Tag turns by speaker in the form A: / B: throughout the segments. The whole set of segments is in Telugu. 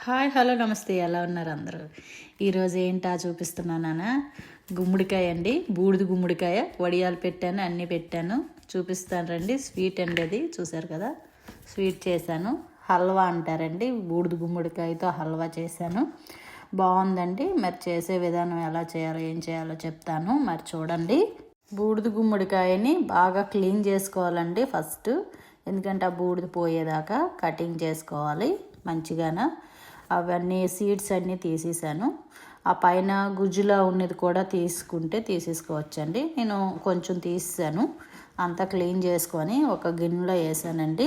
A: హాయ్ హలో నమస్తే, ఎలా ఉన్నారు అందరూ? ఈరోజు ఏంటా చూపిస్తున్నానా? గుమ్మడికాయ అండి, బూడిద గుమ్మడికాయ వడియాలు పెట్టాను, అన్నీ పెట్టాను, చూపిస్తాను రండి. స్వీట్ అండి, అది చూసారు కదా, స్వీట్ చేశాను. హల్వా అంటారండి, బూడిద గుమ్మడికాయతో హల్వా చేశాను. బాగుందండి. మరి చేసే విధానం ఎలా చేయాలో ఏం చేయాలో చెప్తాను, మరి చూడండి. బూడిద గుమ్మడికాయని బాగా క్లీన్ చేసుకోవాలండి ఫస్ట్, ఎందుకంటే ఆ బూడిద పోయేదాకా కటింగ్ చేసుకోవాలి మంచిగాన. అవన్నీ సీడ్స్ అన్నీ తీసేసాను. ఆ పైన గుజ్జులా ఉన్నది కూడా తీసేసుకోవచ్చండి. నేను కొంచెం తీసాను. అంతా క్లీన్ చేసుకొని ఒక గిన్నెలో వేసానండి.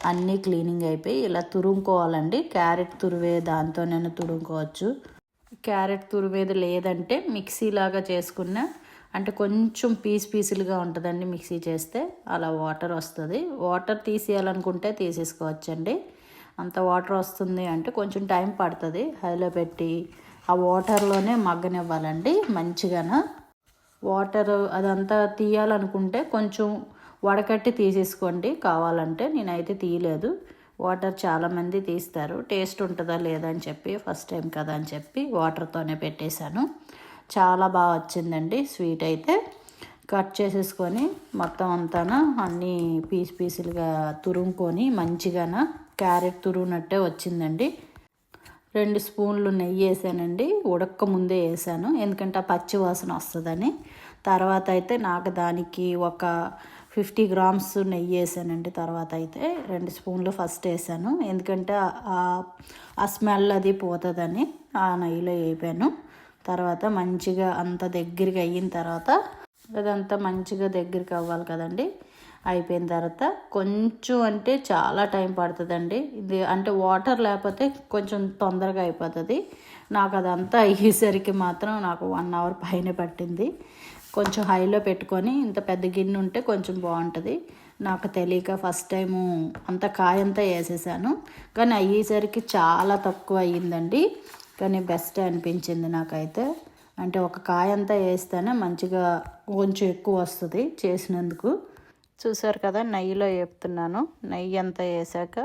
A: అన్నీ క్లీనింగ్ అయిపోయి ఇలా తురుముకోవాలండి. క్యారెట్ తురివే దాంతోనైనా తురుముకోవచ్చు. క్యారెట్ తురివేది లేదంటే మిక్సీలాగా చేసుకున్న, అంటే కొంచెం పీసులుగా ఉంటుందండి మిక్సీ చేస్తే. అలా వాటర్ వస్తుంది. వాటర్ తీసేయాలనుకుంటే తీసేసుకోవచ్చండి. అంత వాటర్ వస్తుంది అంటే కొంచెం టైం పడుతుంది. హైలో పెట్టి ఆ వాటర్లోనే మగ్గనివ్వాలండి మంచిగాన. వాటర్ అదంతా తీయాలనుకుంటే కొంచెం వడకట్టి తీసేసుకోండి కావాలంటే. నేనైతే తీయలేదు. వాటర్ చాలామంది తీస్తారు, టేస్ట్ ఉంటుందా లేదా అని చెప్పి, ఫస్ట్ టైం కదా అని చెప్పి వాటర్తోనే పెట్టేశాను. చాలా బాగా వచ్చిందండి స్వీట్ అయితే. కట్ చేసేసుకొని మొత్తం అంతా అన్నీ పీసులుగా తురుముకొని మంచిగాన క్యారెట్ తురుమునట్టే వచ్చిందండి. 2 స్పూన్లు నెయ్యి వేసానండి. ఉడక్క ముందే వేసాను, ఎందుకంటే ఆ పచ్చి వాసన వస్తుందని. తర్వాత అయితే నాకు దానికి ఒక 50 గ్రామ్స్ నెయ్యి వేసానండి. తర్వాత అయితే 2 స్పూన్లు ఫస్ట్ వేసాను, ఎందుకంటే ఆ స్మెల్ అది పోతుందని ఆ నెయ్యిలో వేపాను. తర్వాత మంచిగా అంత దగ్గరికి అయిన తర్వాత, అదంతా మంచిగా దగ్గరికి అవ్వాలి కదండి. అయిపోయిన తర్వాత కొంచెం అంటే చాలా టైం పడుతుందండి ఇది. అంటే వాటర్ లేకపోతే కొంచెం తొందరగా అయిపోతుంది. నాకు అదంతా అయ్యేసరికి మాత్రం నాకు 1 అవర్ పైన పట్టింది. కొంచెం హైలో పెట్టుకొని, ఇంత పెద్ద గిన్నె ఉంటే కొంచెం బాగుంటుంది. నాకు తెలియక ఫస్ట్ టైము అంత కాయంతా వేసేసాను, కానీ అయ్యేసరికి చాలా తక్కువ అయ్యిందండి. కానీ బెస్ట్ అనిపించింది నాకైతే. అంటే ఒక కాయంతా వేస్తేనే మంచిగా కొంచెం ఎక్కువ వస్తుంది చేసినందుకు. చూసారు కదా, నెయ్యిలో వేపుతున్నాను. నెయ్యి అంతా వేసాక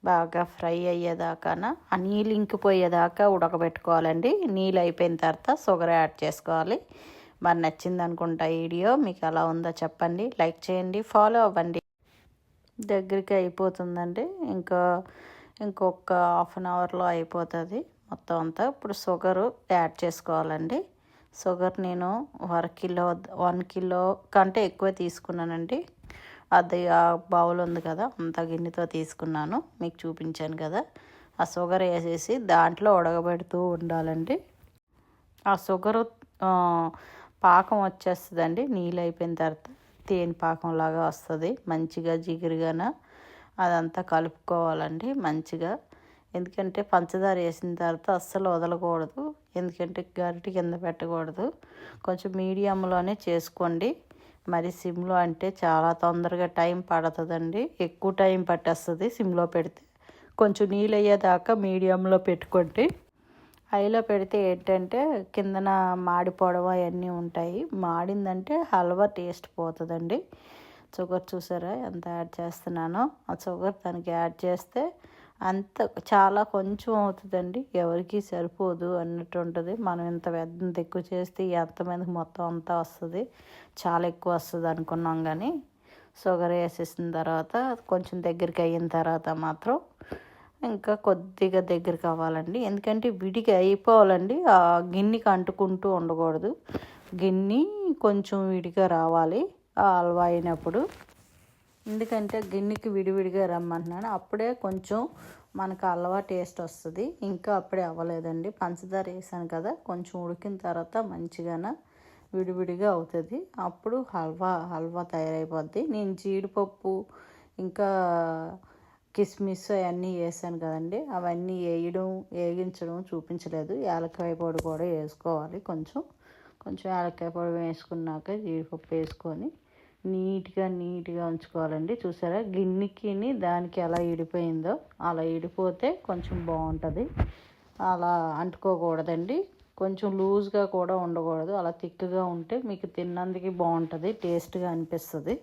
A: బాగా ఫ్రై అయ్యేదాకాన ఆ నీళ్ళు ఇంకిపోయేదాకా ఉడకబెట్టుకోవాలండి. నీళ్ళు అయిపోయిన తర్వాత షుగర్ యాడ్ చేసుకోవాలి. మరి నచ్చింది అనుకుంటా వీడియో. మీకు ఎలా ఉందో చెప్పండి, లైక్ చేయండి, ఫాలో అవ్వండి. దగ్గరికి అయిపోతుందండి, ఇంకొక హాఫ్ అన్ అవర్లో అయిపోతుంది మొత్తం అంతా. ఇప్పుడు షుగరు యాడ్ చేసుకోవాలండి. షుగర్ నేను 1 కిలో కంటే ఎక్కువ తీసుకున్నానండి. అది ఆ బౌల్ ఉంది కదా, అంత గిన్నెతో తీసుకున్నాను, మీకు చూపించాను కదా. ఆ షుగర్ వేసేసి దాంట్లో ఉడకబెడుతూ ఉండాలండి. ఆ షుగరు పాకం వచ్చేస్తుందండి. నీళ్ళు అయిపోయిన తర్వాత తేనె పాకంలాగా వస్తుంది మంచిగా జిగురుగాన. అదంతా కలుపుకోవాలండి మంచిగా. ఎందుకంటే పంచదార వేసిన తర్వాత అస్సలు వదలకూడదు, ఎందుకంటే గరిటె కింద పెట్టకూడదు. కొంచెం మీడియంలోనే చేసుకోండి. మరి సిమ్లో అంటే చాలా తొందరగా టైం పడుతుందండి, ఎక్కువ టైం పట్టేస్తుంది సిమ్లో పెడితే. కొంచెం నీళ్ళు అయ్యేదాకా మీడియంలో పెట్టుకోండి. హైలో పెడితే ఏంటంటే కిందన మాడిపోవడం అవన్నీ ఉంటాయి. మాడిందంటే హల్వా టేస్ట్ పోతుందండి. షుగర్ చూసారా ఎంత యాడ్ చేస్తున్నానో. ఆ షుగర్ దానికి యాడ్ చేస్తే అంత చాలా కొంచెం అవుతుందండి, ఎవరికి సరిపోదు అన్నట్టు ఉంటుంది. మనం ఇంత ఎక్కువ చేస్తే ఎంతమందికి మొత్తం అంతా వస్తుంది, చాలా ఎక్కువ వస్తుంది అనుకున్నాం. కానీ షుగర్ వేసేసిన తర్వాత కొంచెం దగ్గరికి అయిన తర్వాత మాత్రం ఇంకా కొద్దిగా దగ్గరికి అవ్వాలండి. ఎందుకంటే విడిగా అయిపోవాలండి, ఆ గిన్నెకి అంటుకుంటూ ఉండకూడదు. గిన్నె కొంచెం విడిగా రావాలి ఆ హల్వా అయినప్పుడు. ఎందుకంటే గిన్నెకి విడివిడిగా రమ్మంటున్నాను, అప్పుడే కొంచెం మనకు హల్వా టేస్ట్ వస్తుంది. ఇంకా అప్పుడే అవ్వలేదండి, పంచదార వేసాను కదా, కొంచెం ఉడికిన తర్వాత మంచిగాన విడివిడిగా అవుతుంది. అప్పుడు హల్వా తయారైపోద్ది. నేను జీడిపప్పు ఇంకా కిస్మిస్ అవన్నీ వేసాను కదండి, అవన్నీ వేగించడం చూపించలేదు. యాలక్కాయ పొడి కూడా వేసుకోవాలి. కొంచెం యాలక్కాయ పొడి వేసుకున్నాక జీడిపప్పు వేసుకొని నీట్గా ఉంచుకోవాలండి. చూసారా గిన్నెకి దానికి ఎలా ఇడిపోయిందో, అలా ఇడిపోతే కొంచెం బాగుంటుంది. అలా అంటుకోకూడదండి, కొంచెం లూజ్గా కూడా ఉండకూడదు. అలా థిక్గా ఉంటే మీకు తిన్నందుకు బాగుంటుంది, టేస్ట్గా అనిపిస్తుంది.